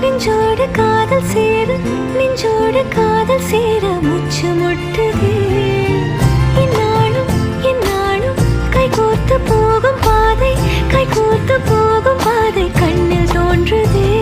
நெஞ்சோடு காதல் சேர நெஞ்சோடு காதல் சேர மூச்சு முட்டுதே இந்நாளும் இந்நாளும் கைகோர்த்து போகும் பாதை கைகோர்த்து போகும் பாதை கண்ணில் தோன்றுதே